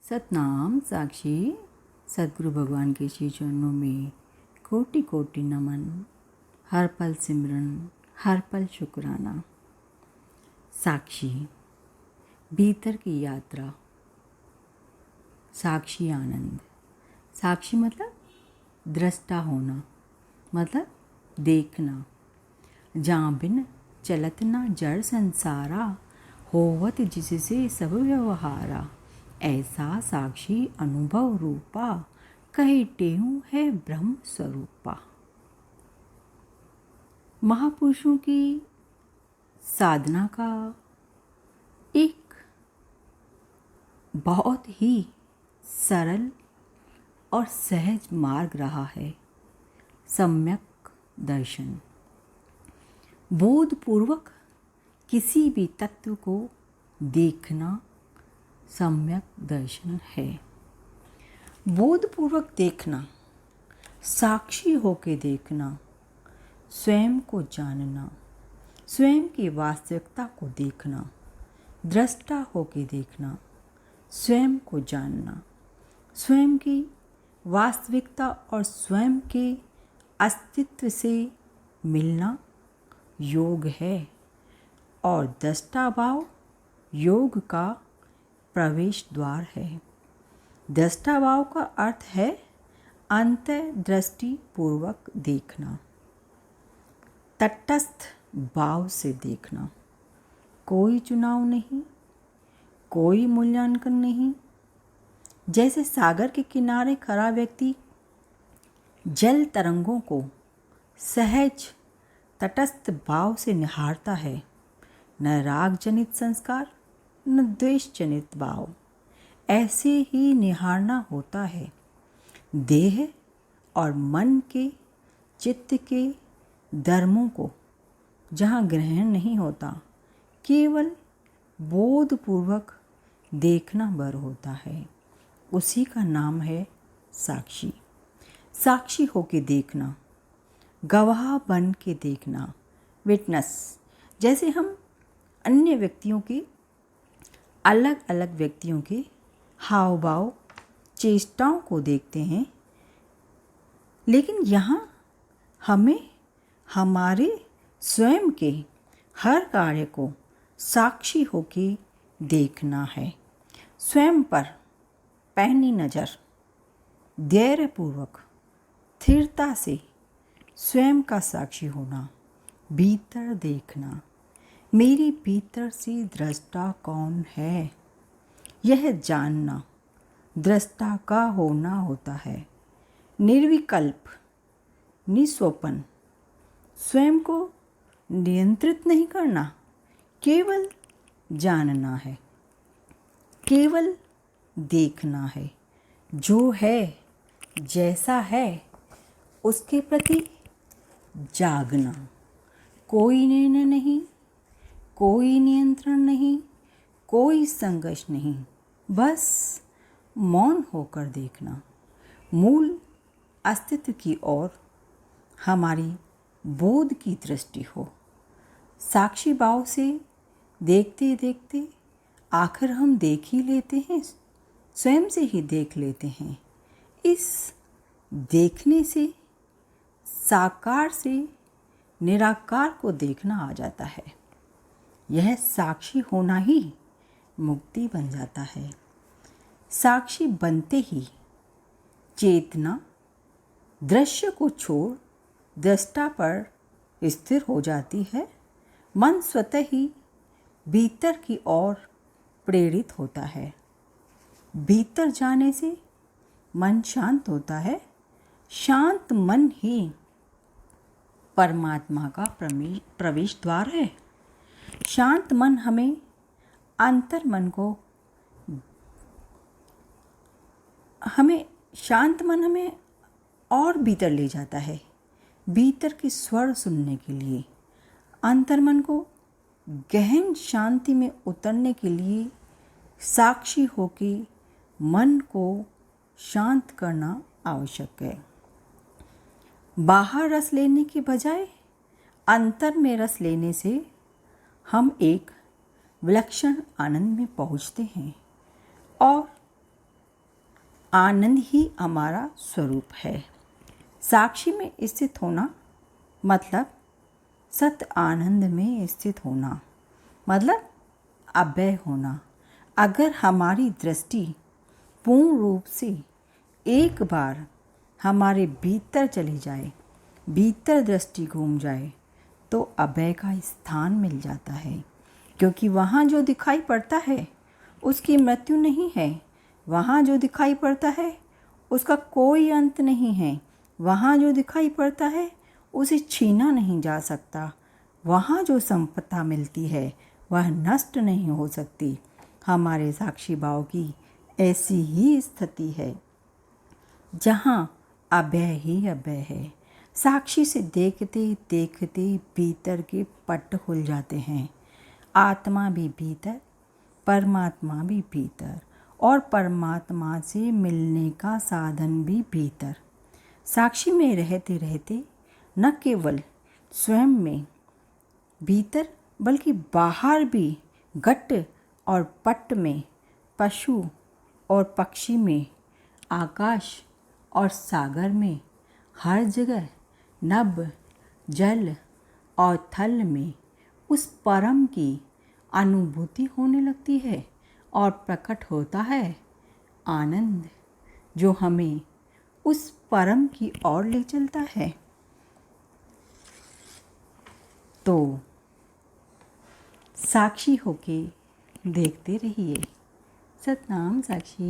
सतनाम साक्षी सदगुरु भगवान के श्री चरणों में कोटि कोटि नमन। हर पल सिमरन, हर पल शुक्राना। साक्षी, भीतर की यात्रा। साक्षी आनंद। साक्षी मतलब दृष्टा होना, मतलब देखना। जां बिन चलत ना जड़ संसारा, होवत जिससे सब व्यवहारा। ऐसा साक्षी अनुभव रूपा, कहे टेहूं है ब्रह्म स्वरूपा। महापुरुषों की साधना का एक बहुत ही सरल और सहज मार्ग रहा है सम्यक दर्शन। बोधपूर्वक किसी भी तत्व को देखना सम्यक दर्शन है। बोधपूर्वक देखना, साक्षी होके देखना, स्वयं को जानना, स्वयं की वास्तविकता को देखना, दृष्टा होके देखना, स्वयं को जानना, स्वयं की वास्तविकता और स्वयं के अस्तित्व से मिलना योग है। और दृष्टा भाव योग का प्रवेश द्वार है। दृष्टा भाव का अर्थ है अंतर्दृष्टि पूर्वक देखना, तटस्थ भाव से देखना। कोई चुनाव नहीं, कोई मूल्यांकन नहीं। जैसे सागर के किनारे खड़ा व्यक्ति जल तरंगों को सहज तटस्थ भाव से निहारता है, न राग जनित संस्कार न द्वेष जनित भाव, ऐसे ही निहारना होता है। देह और मन के चित्त के धर्मों को जहाँ ग्रहण नहीं होता, केवल बोधपूर्वक देखना भर होता है, उसी का नाम है साक्षी। साक्षी होके देखना, गवाह बन के देखना, विटनेस। जैसे हम अन्य व्यक्तियों के, अलग अलग व्यक्तियों के हाव भाव चेष्टाओं को देखते हैं, लेकिन यहाँ हमें हमारे स्वयं के हर कार्य को साक्षी होके देखना है। स्वयं पर पैनी नज़र, धैर्यपूर्वक स्थिरता से स्वयं का साक्षी होना, भीतर देखना। मेरे भीतर से दृष्टा कौन है, यह जानना दृष्टा का होना होता है। निर्विकल्प, निस्वपन, स्वयं को नियंत्रित नहीं करना, केवल जानना है, केवल देखना है। जो है, जैसा है, उसके प्रति जागना। कोई निर्णय नहीं, कोई नियंत्रण नहीं, कोई संघर्ष नहीं, बस मौन होकर देखना। मूल अस्तित्व की ओर हमारी बोध की दृष्टि हो। साक्षी भाव से देखते देखते आखिर हम देख ही लेते हैं, स्वयं से ही देख लेते हैं। इस देखने से साकार से निराकार को देखना आ जाता है। यह साक्षी होना ही मुक्ति बन जाता है। साक्षी बनते ही चेतना दृश्य को छोड़ दृष्टा पर स्थिर हो जाती है। मन स्वतः ही भीतर की ओर प्रेरित होता है। भीतर जाने से मन शांत होता है। शांत मन ही परमात्मा का प्रवेश द्वार है। शांत मन हमें अंतर मन को शांत मन हमें और भीतर ले जाता है, भीतर के स्वर सुनने के लिए। अंतर मन को गहन शांति में उतरने के लिए साक्षी होके मन को शांत करना आवश्यक है। बाहर रस लेने के बजाय अंतर में रस लेने से हम एक विलक्षण आनंद में पहुंचते हैं और आनंद ही हमारा स्वरूप है। साक्षी में स्थित होना मतलब सत आनंद में स्थित होना, मतलब अभय होना। अगर हमारी दृष्टि पूर्ण रूप से एक बार हमारे भीतर चली जाए, भीतर दृष्टि घूम जाए, तो अभय का स्थान मिल जाता है। क्योंकि वहाँ जो दिखाई पड़ता है उसकी मृत्यु नहीं है, वहाँ जो दिखाई पड़ता है उसका कोई अंत नहीं है, वहाँ जो दिखाई पड़ता है उसे छीना नहीं जा सकता, वहाँ जो संपदा मिलती है वह नष्ट नहीं हो सकती। हमारे साक्षी भाव की ऐसी ही स्थिति है जहाँ अभय ही अभय है। साक्षी से देखते देखते भीतर के पट खुल जाते हैं। आत्मा भी भीतर, परमात्मा भी भीतर, और परमात्मा से मिलने का साधन भी भीतर। साक्षी में रहते रहते न केवल स्वयं में भीतर बल्कि बाहर भी, घट और पट में, पशु और पक्षी में, आकाश और सागर में, हर जगह नभ, जल और थल में उस परम की अनुभूति होने लगती है और प्रकट होता है आनंद, जो हमें उस परम की ओर ले चलता है। तो साक्षी होके देखते रहिए। सतनाम साक्षी।